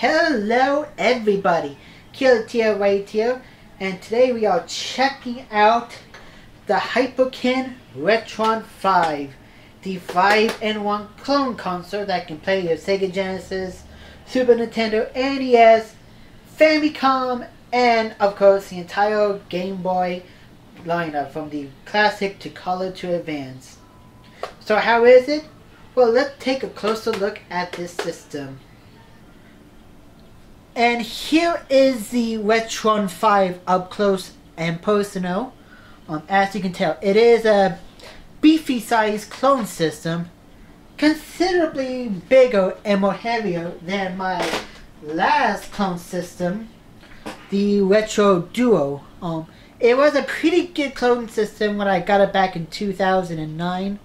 Hello everybody, Killatia right here, and today we are checking out the Hyperkin RetroN 5, the 5-in-1 clone console that can play your Sega Genesis, Super Nintendo, NES, Famicom, and of course the entire Game Boy lineup from the classic to color to advance. So how is it? Well, let's take a closer look at this system. And here is the RetroN 5 up close and personal. As you can tell, it is a beefy sized clone system, considerably bigger and more heavier than my last clone system, the Retro Duo. It was a pretty good clone system when I got it back in 2009.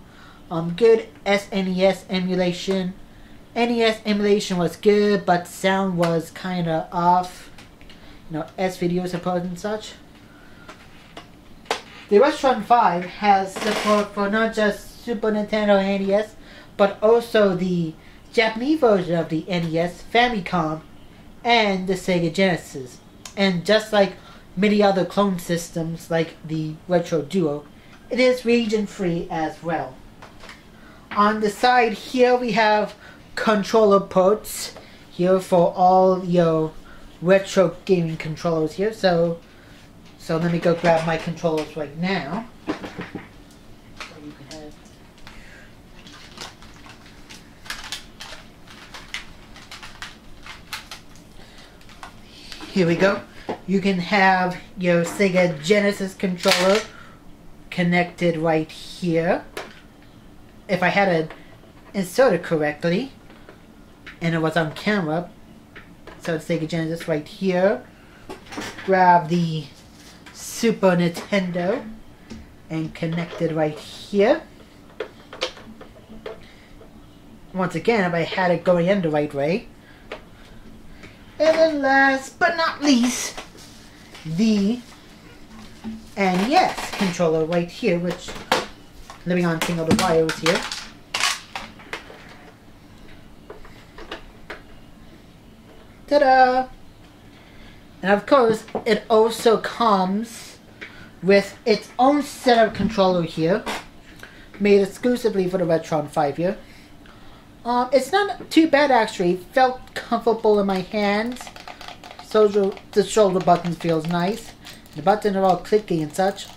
Good SNES emulation. NES emulation was good, but sound was kinda off. S-video support and such. The RetroN 5 has support for not just Super Nintendo and NES, but also the Japanese version of the NES, Famicom, and the Sega Genesis. And just like many other clone systems like the Retro Duo, it is region-free as well. On the side here we have controller ports here for all your retro gaming controllers here. So let me go grab my controllers right now. Here we go. You can have your Sega Genesis controller connected right here. If I had it inserted correctly and it was on camera. So Sega Genesis right here. Grab the Super Nintendo and connect it right here. Once again, if I had it going in the right way. And then last but not least, the NES controller right here, which living on single the wires here. Ta-da! And of course, it also comes with its own set of controller here, made exclusively for the RetroN 5 here. It's not too bad actually. It felt comfortable in my hands. So the shoulder button feels nice. The buttons are all clicky and such.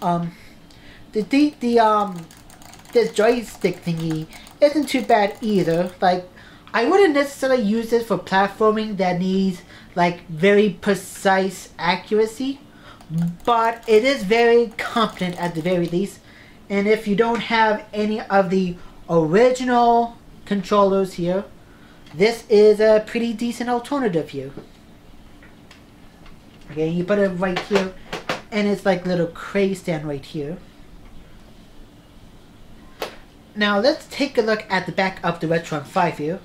This joystick thingy isn't too bad either. Like, I wouldn't necessarily use it for platforming that needs like very precise accuracy, but it is very competent at the very least. And if you don't have any of the original controllers here, this is a pretty decent alternative here. Okay, you put it right here, and it's like little tray stand right here. Now let's take a look at the back of the RetroN 5 here.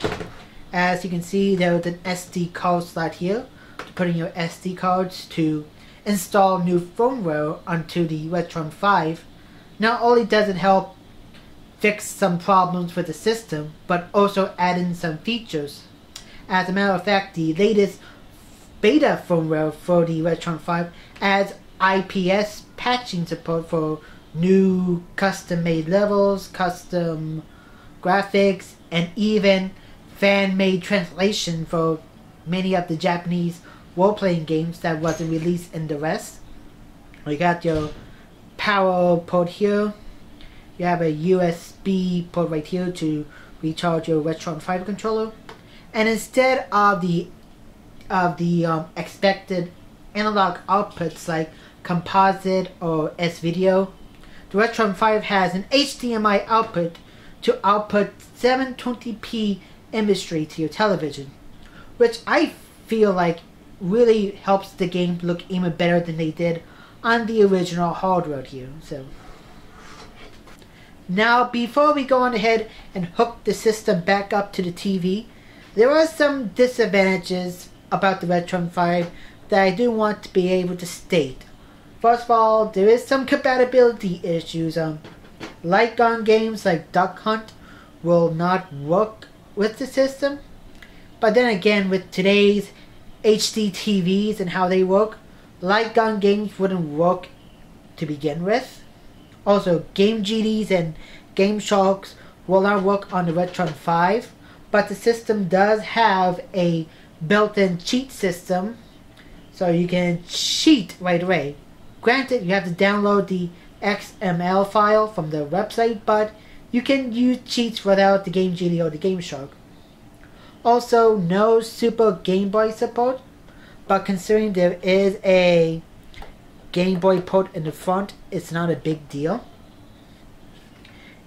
As you can see, there is an SD card slot here to put in your SD cards to install new firmware onto the RetroN 5. Not only does it help fix some problems with the system, but also add in some features. As a matter of fact, the latest beta firmware for the RetroN 5 adds IPS patching support for new custom-made levels, custom graphics, and even fan-made translation for many of the Japanese role-playing games that wasn't released in the rest. You got your power port here. You have a USB port right here to recharge your RetroN 5 controller. And instead of the expected analog outputs like composite or S-video, the RetroN 5 has an HDMI output to output 720p imagery to your television, which I feel like really helps the game look even better than they did on the original hardware here. So now, before we go on ahead and hook the system back up to the TV, there are some disadvantages about the RetroN 5 that I do want to be able to state. First of all, there is some compatibility issues. Light gun games like Duck Hunt will not work with the system. But then again, with today's HD TVs and how they work, light gun games wouldn't work to begin with. Also, Game GDs and Game Sharks will not work on the RetroN 5, but the system does have a built-in cheat system, so you can cheat right away. Granted, you have to download the XML file from the website, but you can use cheats without the Game GD or the Game Shark. Also, no Super Game Boy support, but considering there is a Game Boy port in the front, it's not a big deal.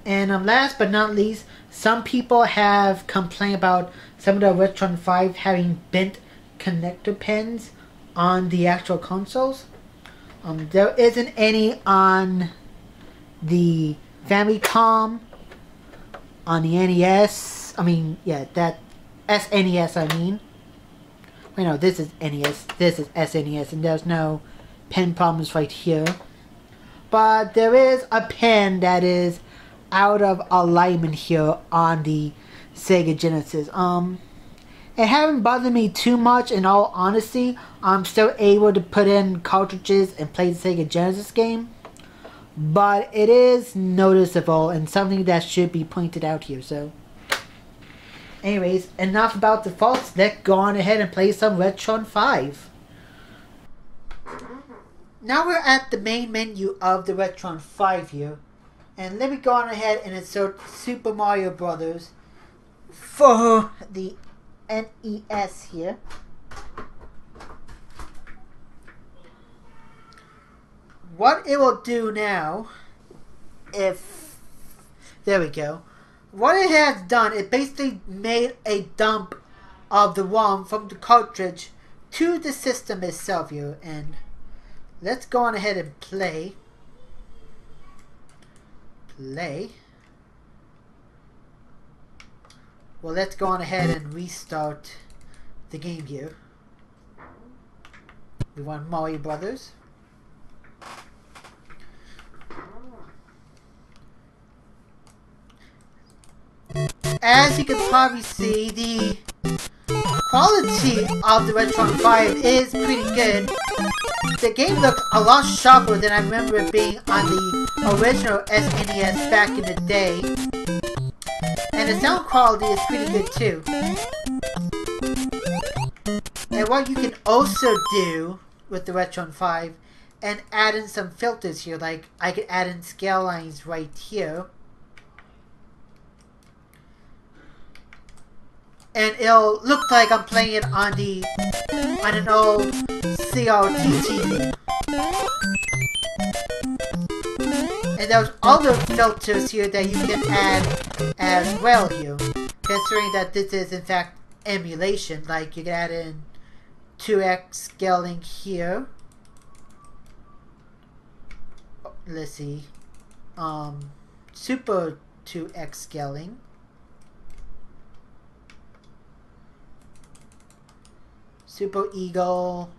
And last but not least, some people have complained about some of the RetroN 5 having bent connector pins on the actual consoles. There isn't any on the Famicom, on the NES. That SNES. Wait, no, this is NES. This is SNES, and there's no pin problems right here. But there is a pin that is out of alignment here on the Sega Genesis. It hasn't bothered me too much, in all honesty. I'm still able to put in cartridges and play the Sega Genesis game. But it is noticeable and something that should be pointed out here. So, anyways, enough about the faults. Let's go on ahead and play some RetroN 5. Now we're at the main menu of the RetroN 5 here. And let me go on ahead and insert Super Mario Brothers for the NES here. What it will do now, there we go. What it has done, it basically made a dump of the ROM from the cartridge to the system itself here. And let's go on ahead and play. Well, let's go on ahead and restart the game here. We want Mario Brothers. As you can probably see, the quality of the RetroN 5 is pretty good. The game looks a lot sharper than I remember it being on the original SNES back in the day. And the sound quality is pretty good too. And what you can also do with the RetroN 5 and add in some filters here, like I could add in scale lines right here. And it'll look like I'm playing it on an old CRT TV. And there's other filters here that you can add as well here. Considering that this is in fact emulation, like you can add in 2x scaling here. Let's see. Super 2x scaling. Super Eagle.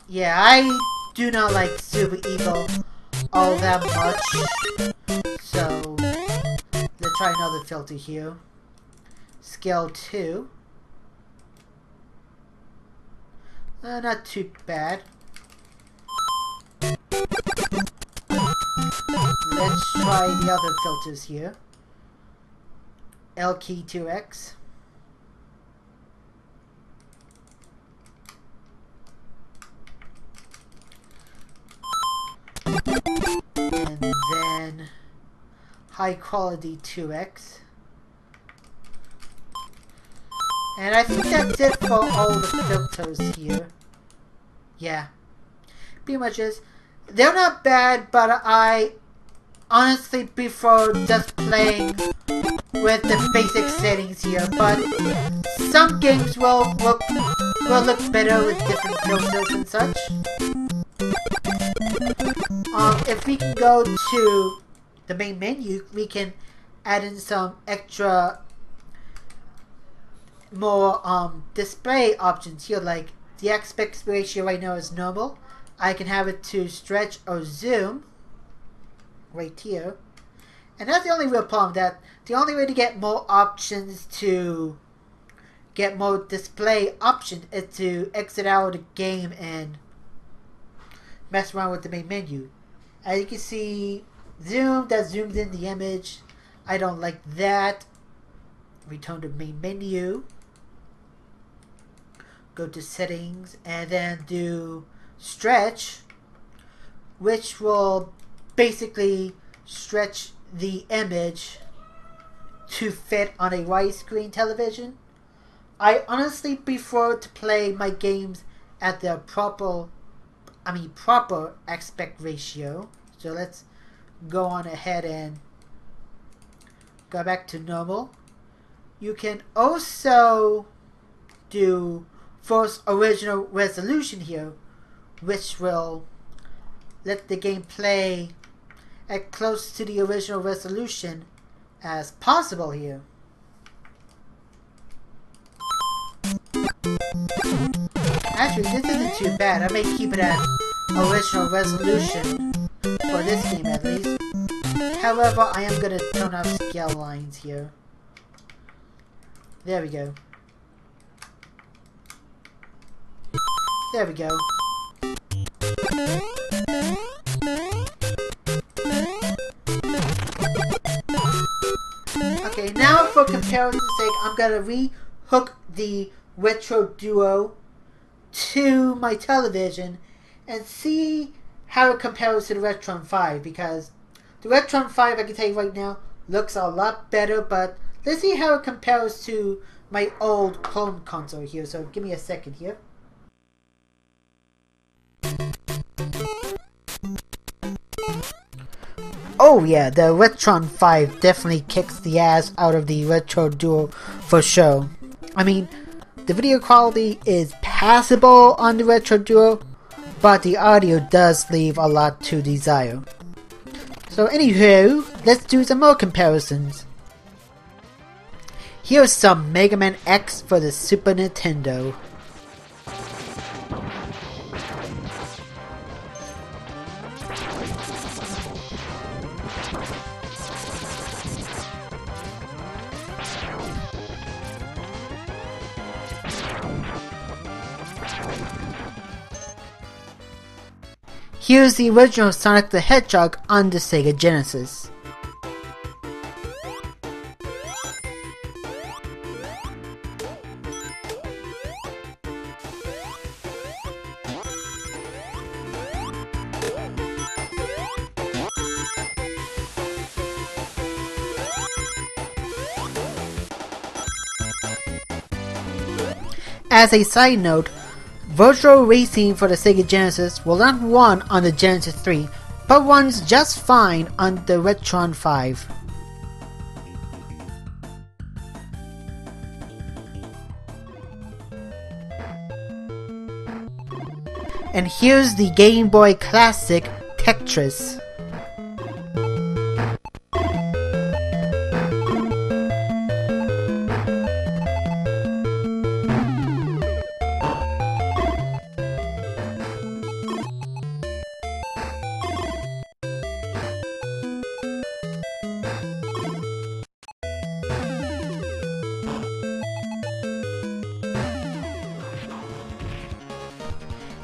Yeah, I do not like Super Eagle all that much. So, let's try another filter here. Scale 2. Not too bad. Let's try the other filters here. L key 2x. And then high quality 2x. And I think that's it for all the filters here. Yeah. Pretty much is. They're not bad, but I honestly prefer just playing with the basic settings here, but some games will look better with different filters and such. If we can go to the main menu, we can add in some extra more display options here, like the aspect ratio right now is normal. I can have it to stretch or zoom right here. And that's the only real problem, that the only way to get more options, to get more display options, is to exit out of the game and mess around with the main menu. As you can see, zoom, that zooms in the image. I don't like that. Return to main menu. Go to settings and then do stretch, which will basically stretch the image to fit on a widescreen television. I honestly prefer to play my games at their proper aspect ratio. So let's go on ahead and go back to normal. You can also do first original resolution here, which will let the game play at close to the original resolution as possible here. Actually, this isn't too bad. I may keep it at original resolution for this game at least. However, I am going to turn off scale lines here. There we go. There we go. Okay, now for comparison's sake, I'm gonna re-hook the Retro Duo to my television and see how it compares to the RetroN 5, because the RetroN 5, I can tell you right now, looks a lot better, but let's see how it compares to my old clone console here. So give me a second here. Oh yeah, the RetroN 5 definitely kicks the ass out of the Retro Duo for sure. I mean, the video quality is passable on the Retro Duo, but the audio does leave a lot to desire. So anywho, let's do some more comparisons. Here's some Mega Man X for the Super Nintendo. Here's the original Sonic the Hedgehog on the Sega Genesis. As a side note, Virtual Racing for the Sega Genesis will not run on the Genesis 3, but runs just fine on the RetroN 5. And here's the Game Boy Classic Tetris.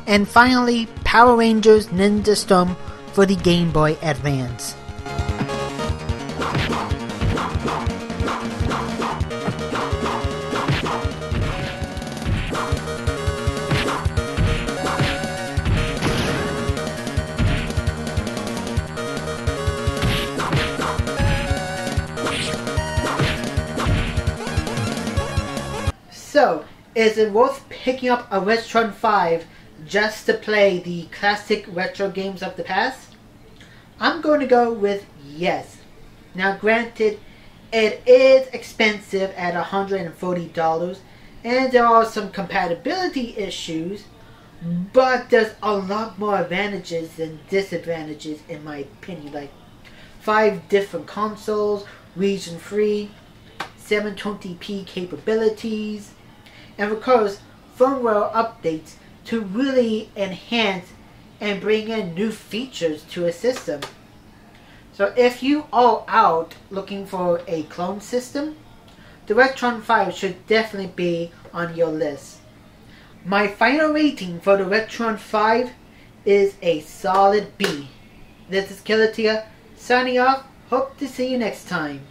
And finally, Power Rangers Ninja Storm for the Game Boy Advance. So, is it worth picking up a RetroN 5 just to play the classic retro games of the past? I'm going to go with yes. Now granted, it is expensive at $140 and there are some compatibility issues, but there's a lot more advantages than disadvantages in my opinion. Like 5 different consoles, region free, 720p capabilities, and of course firmware updates to really enhance and bring in new features to a system. So if you are out looking for a clone system, the RetroN 5 should definitely be on your list. My final rating for the RetroN 5 is a solid B. This is Killatia signing off. Hope to see you next time.